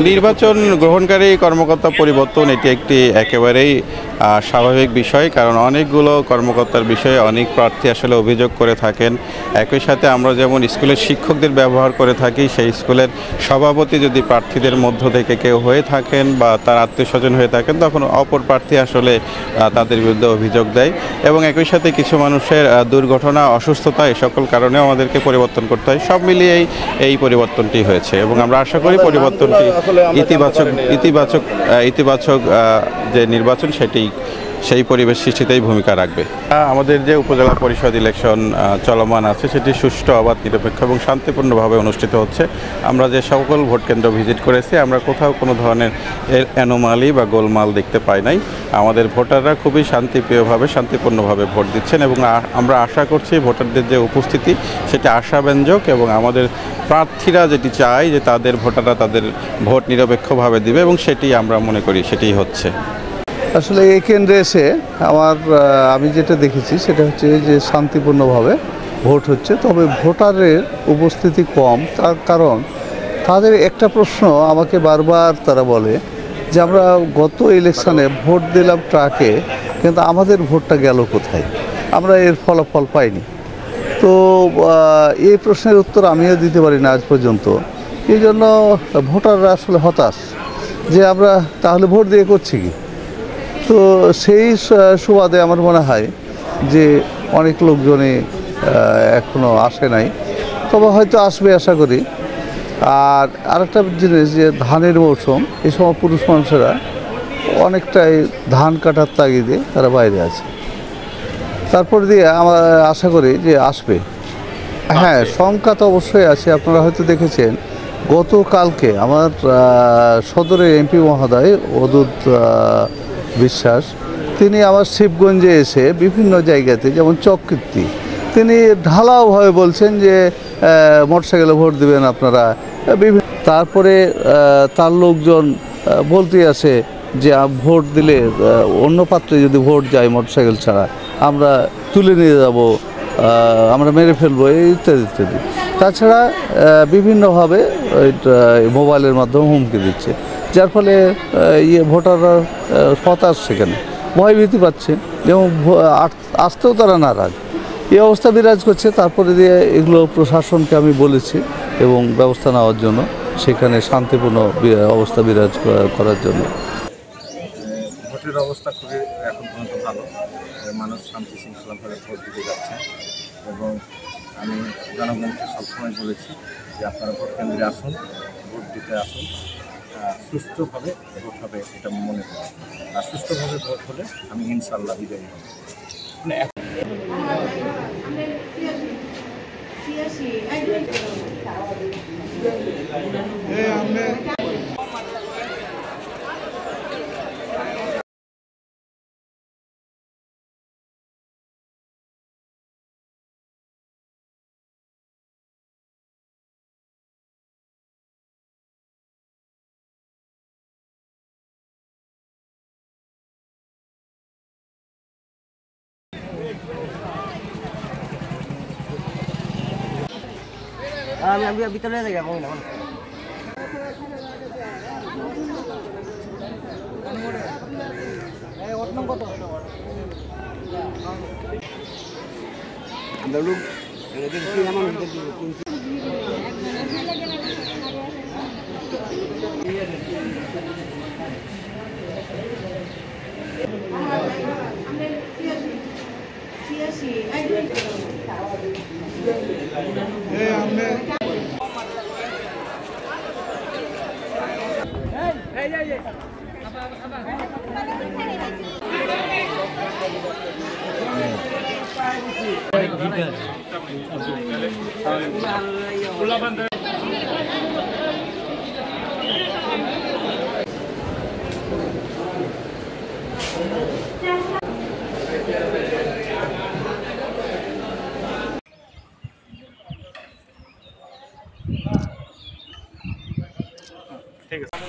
নির্বাচন গ্রহণকারী কর্মকর্তা পরিবর্তন এটি একটি একেবারেই স্বাভাবিক বিষয়, কারণ অনেকগুলো কর্মকর্তার বিষয়ে অনেক প্রার্থী আসলে অভিযোগ করে থাকেন। একই সাথে আমরা যেমন স্কুলের শিক্ষকদের ব্যবহার করে থাকি, সেই স্কুলের সভাপতি যদি প্রার্থীদের মধ্য থেকে কেউ হয়ে থাকেন বা তার আত্মীয়স্বজন হয়ে থাকেন, তখন অপর প্রার্থী আসলে তাদের বিরুদ্ধে অভিযোগ দেয়। এবং একই সাথে কিছু মানুষের দুর্ঘটনা, অসুস্থতা, এই সকল কারণেও আমাদেরকে পরিবর্তন করতে হয়। সব মিলিয়েই এই পরিবর্তনটি হয়েছে এবং আমরা আশা করি পরিবর্তনটি ইতিবাচক যে নির্বাচন সেই পরিবেশ সৃষ্টিতেই ভূমিকা রাখবে। আমাদের যে উপজেলা পরিষদ ইলেকশন চলমান আছে সেটি সুষ্ঠু, অবাধ, নিরপেক্ষ এবং শান্তিপূর্ণভাবে অনুষ্ঠিত হচ্ছে। আমরা যে সকল ভোট কেন্দ্র ভিজিট করেছি, আমরা কোথাও কোনো ধরনের অ্যানোমালি বা গোলমাল দেখতে পাই নাই। আমাদের ভোটাররা খুবই শান্তিপ্রিয়ভাবে, শান্তিপূর্ণভাবে ভোট দিচ্ছেন এবং আমরা আশা করছি ভোটারদের যে উপস্থিতি সেটি আশাব্যঞ্জক এবং আমাদের প্রার্থীরা যেটি চায় যে তাদের ভোটাররা তাদের ভোট নিরপেক্ষভাবে দিবে এবং সেটি আমরা মনে করি সেটিই হচ্ছে। আসলে এই কেন্দ্রে এসে আমি যেটা দেখেছি সেটা হচ্ছে যে শান্তিপূর্ণভাবে ভোট হচ্ছে, তবে ভোটারের উপস্থিতি কম। তার কারণ তাদের একটা প্রশ্ন আমাকে বারবার তারা বলে যে আমরা গত ইলেকশনে ভোট দিলাম ট্রাকে, কিন্তু আমাদের ভোটটা গেল কোথায়, আমরা এর ফলাফল পাইনি। তো এই প্রশ্নের উত্তর আমিও দিতে পারি না আজ পর্যন্ত। এই জন্য ভোটাররা আসলে হতাশ যে আমরা তাহলে ভোট দিয়ে করছি কি। তো সেই সুবাদে আমার মনে হয় যে অনেক লোকজনই এখনও আসে নাই, তবে হয়তো আসবে আশা করি। আর আরেকটা জিনিস যে ধানের মৌসুম, এই সময় পুরুষ মানুষেরা অনেকটাই ধান কাটার তাগিদে তারা বাইরে আছে। তারপর দিয়ে আমরা আশা করি যে আসবে। হ্যাঁ, সংখ্যা তো অবশ্যই আছে। আপনারা হয়তো দেখেছেন গতকালকে আমার সদরের এমপি মহোদয় অদূত বিশ্বাস, তিনি আমার শিবগঞ্জে এসে বিভিন্ন জায়গাতে যেমন চককীর্তি, তিনি ঢালাওভাবে বলছেন যে মোটরসাইকেলে ভোট দেবেন আপনারা। তারপরে তার লোকজন বলতে আসে যে ভোট দিলে অন্য পাত্রে যদি ভোট যায় মোটরসাইকেল ছাড়া আমরা তুলে নিয়ে যাব, আমরা মেরে ফেলবো, ইত্যাদি ইত্যাদি। তাছাড়া বিভিন্নভাবে মোবাইলের মাধ্যমে হুমকি দিচ্ছে, যার ফলে ভোটাররা হতাশ, সেখানে ভয়ভীতি পাচ্ছে এবং আসতেও তারা নারাজ। এই অবস্থা বিরাজ করছে। তারপরে দিয়ে এগুলো প্রশাসনকে আমি বলেছি এবং ব্যবস্থা নেওয়ার জন্য, সেখানে শান্তিপূর্ণ অবস্থা বিরাজ করার জন্য। ভোটের অবস্থা খুবই এখন পর্যন্ত ভালো, মানুষ শান্তি শৃঙ্খলাভাবে ভোট দিতে যাচ্ছে এবং আমি জনগণকে সবসময় বলেছি যে আপনারা ভোট কেন্দ্রে আসুন, ভোট দিতে আসুন, সুস্থভাবে ভোট হবে এটা মনে করি। আর সুস্থভাবে ভোট হলে আমি ইনশাল্লাহ বিজয়ী হব। আমি ভিতরে যাই আমি না ঠিক আছে।